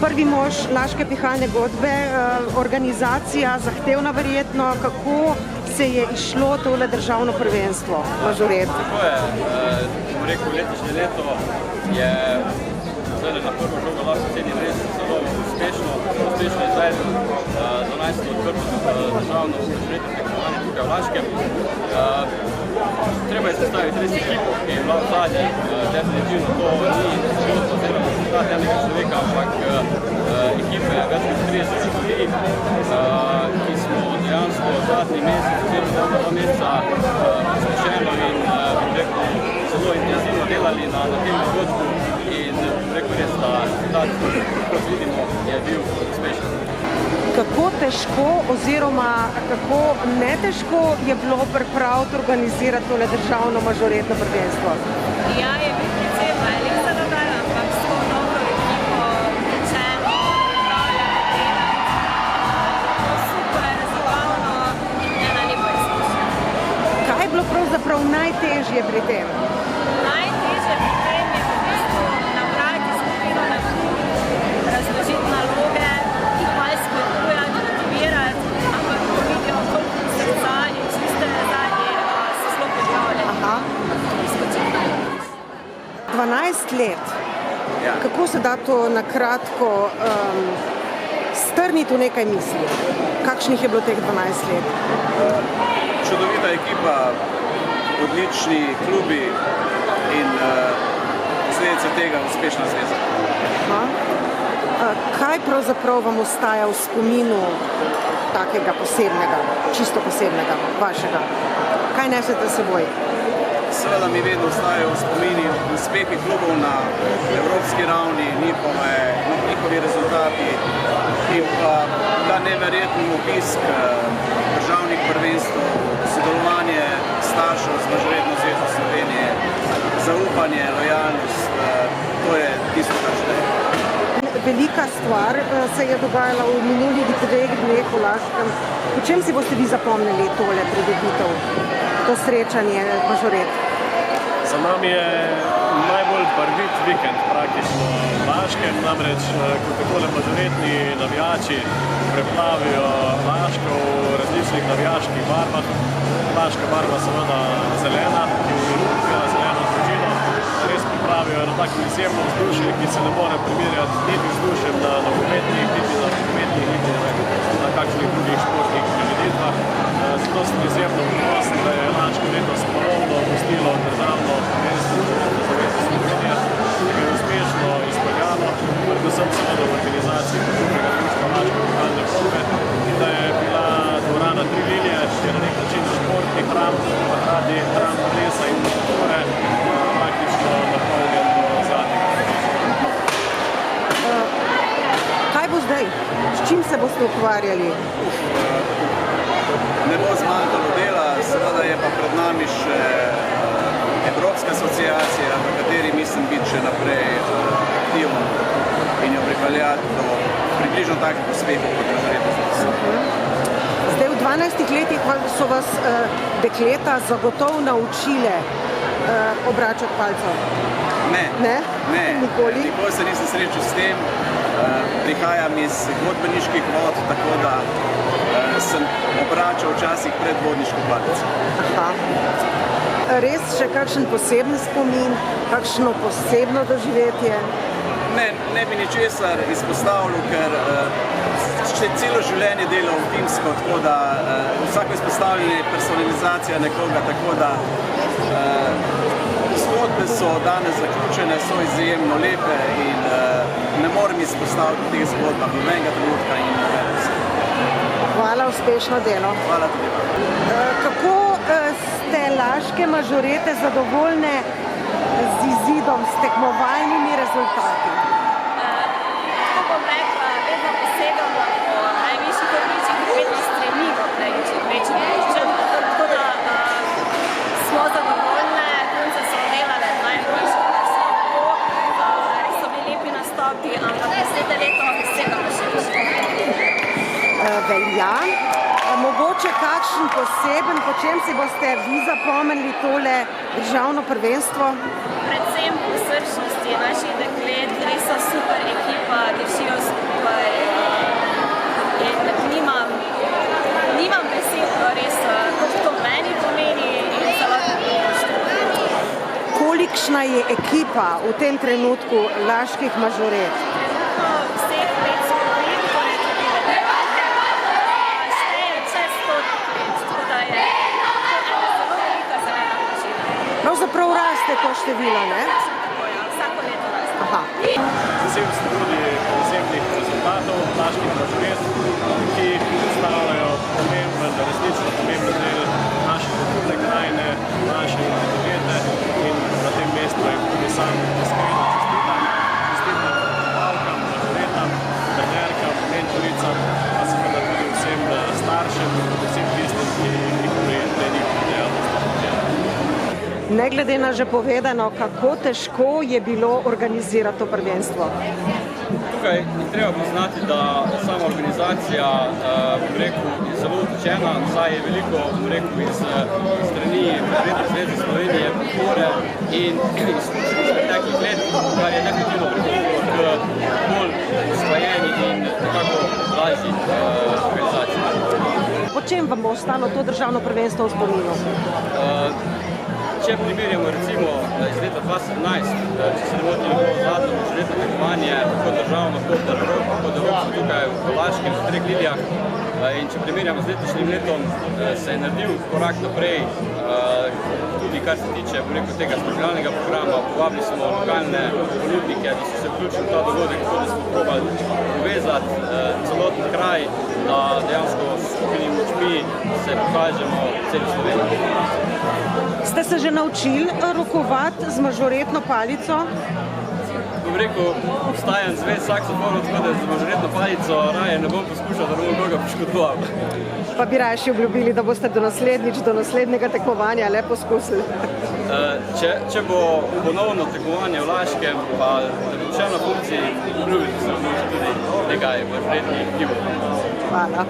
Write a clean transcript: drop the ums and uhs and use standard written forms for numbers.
Prvi mož Laške pihalne godbe, organizacija zahtevna verjetno, kako se je išlo tole državno prvenstvo, mažoret? Tako je, rekel, letošnje leto je na prvo žogo lahko cenim res zelo uspešno izvedel 12. odprto državno mažoretno tekmovanje tukaj v Laškem. Treba je sestaviti res ekipo, ki je bila v zadnji, definitivno to ni škod oziroma rezultat enega človeka, ampak ekipe več kot 30 ljudi, ki smo dejansko zadnji mesec oziroma 2 meseca posvečeno in zelo intenzivno delali na tem dogodku in rekel res, da rezultat, kot vidimo, je bil uspešen. Kako težko oziroma kako netežko je bilo pripraviti, organizirati tole državno mažoretno prvenstvo? Ja, je bil precej velik zadodaj, ampak s to dobro ekipo učeno, pripravljeno dela. Super, zabavno in ena lepa izkušnja. Kaj je bilo pravzaprav najtežje pri tem? Najtežje pri tem je v bistvu napraviti skupino na klub, razložiti naloge, jih malo spodbujati, motivirati, ampak ko vidijo koliko srca in čiste zadnje, so zelo pripravljeni. Aha. 12 let. Ja. Kako se da to na kratko strniti v nekaj misli? Kakšnih je bilo teh 12 let? Čudovita ekipa, odlični klubi in posledica tega uspešna zveza. Kaj pravzaprav vam ostaja v spominu takega posebnega, čisto posebnega, vašega? Kaj nesete s seboj? Seveda mi vedno ostajajo v spomini uspehi klubov na evropski ravni, njihovi rezultati in pa ta neverjeten obisk državnih prvenstv, sodelovanje staršev z Mažoretno zvezo Slovenije, zaupanje, lojalnost, to je tisto, kar šteje. Velika stvar se je dogajala v minulih 2 dneh v Laškem. V čem si boste vi zapomnili tole prireditev, to srečanje mažoret? Za nami je najbolj barvit vikend praktično v Laškem, namreč ko takole mažoretni navijači preplavijo Laško v različnih navijaških barvah. Laška barva seveda zelena, ki umiruje zeleno družino. Res pripravijo eno tako izjemno vzdušje, ki se ne more primerjati niti vzdušjem na nogometnih, niti na kakšnih drugih športnih prireditvah. Zato sem izjemno ponosen, da je Laško letos ponovno gostilo državno prvenstvo Mažoretne zveze Slovenije, ki je uspešno izpeljano, predvsem seveda v organizaciji kulturnega društva Laške pihalne godbe, in da je bila dvorana Tri linije, ki je na nek način športni hram, pa hkrati hram plesa in kulture, praktično napolnjen do zadnjega. Kaj bo zdaj? S čim se boste ukvarjali? Ne bo zmanjkalo dela, seveda je pa pred nami še Evropska asociacija, v kateri mislim biti še naprej aktiven in jo pripeljati do približno takih uspehov kot Mažoretna zveza. Zdaj v 12 letih so vas dekleta zagotovo naučile obračati palcev. Ne, Nikoli? Nikoli se nisem srečal s tem. Prihajam iz godbeniških vod, tako da sem obračal včasih predvodniško palico. Aha. Res še kakšen poseben spomin, kakšno posebno doživetje? Ne bi ničesar izpostavljal, ker še celo življenje delal timsko, tako da vsako izpostavljanje je personalizacija nekoga, tako da zgodbe so danes zaključene, so izjemno lepe in ne morem izpostaviti teh zgodb nobenega trenutka in nobenega. Hvala, uspešno delo. Hvala tudi. Kako ste laške mažorete zadovoljne z izidom, s tekmovalnimi rezultati? Tako bom rekla, vedno posegamo po najvišjih odličjih in vedno stremimo k največjim odličjem. Tako da smo zadovoljne, punce so delale najboljše, kar so lahko. Res so bili lepi nastopi, ampak naslednje leto segamo še više. Velja. Mogoče kakšen poseben, po čem si boste vi zapomnili tole državno prvenstvo? Predvsem po srčnosti naših deklet, res so super ekipa. Kolikšna je ekipa v tem trenutku laških mažoret? Vseh 5 skupin, torej tudi veterane, šteje čez 100 deklet, tako da je to ena zelo velika zelena družina. Pravzaprav raste to število, ne? Tako ja, vsako leto raste. Aha. Vesel sem tudi posebnih rezultatov laških mažoret, ki predstavljajo pomemben, resnično pomemben del naše kulturne krajine, naše identitete in na tem mestu je tudi sam iskreno čestitam valkam, mažoretam, trenerkam, mentoricam, pa seveda tudi vsem staršem, vsem tistim, ki jih prijete njihov dejavnost. Ne glede na že povedano, kako težko je bilo organizirati to prvenstvo. Tukaj je treba priznati, da sama organizacija je zelo utečena, saj je veliko iz strani Mažoretne zveze Slovenije, podpore in izkušnje iz preteklih let, kar je definitivno pripomoglo k bolj usklajeni in nekako lažji organizaciji. Po čem vam bo ostalo to državno prvenstvo v spominu? Če primerjamo recimo iz leta 2017, če se ne motim, je bilo zadnje mažoretno tekmovanje, tako državno kot evropsko tukaj v Laškem, v Treh Lilijah. In če primerjamo z letošnjim letom, se je naredil korak naprej, tudi kar se tiče tega spremljalnega programa. Povabili smo lokalne ponudnike, da so se vključili v ta dogodek, tako da smo probali povezati celoten kraj, da dejansko s skupnimi močmi se pokažemo celi Sloveniji. Ste se že naučili rokovati z mažoretno palico? Bom rekel, obstajam zvest saksofonov, tako da z mažoretno palico raje ne bom poskušal, da ne bom koga poškodoval. Pa bi raje obljubili, da boste do naslednjega tekmovanja le poskusili. Če bo ponovno tekmovanje v Laškem, pa da bo še na funkciji, obljubiti se tudi nekaj mažoretnih gibov. Hvala.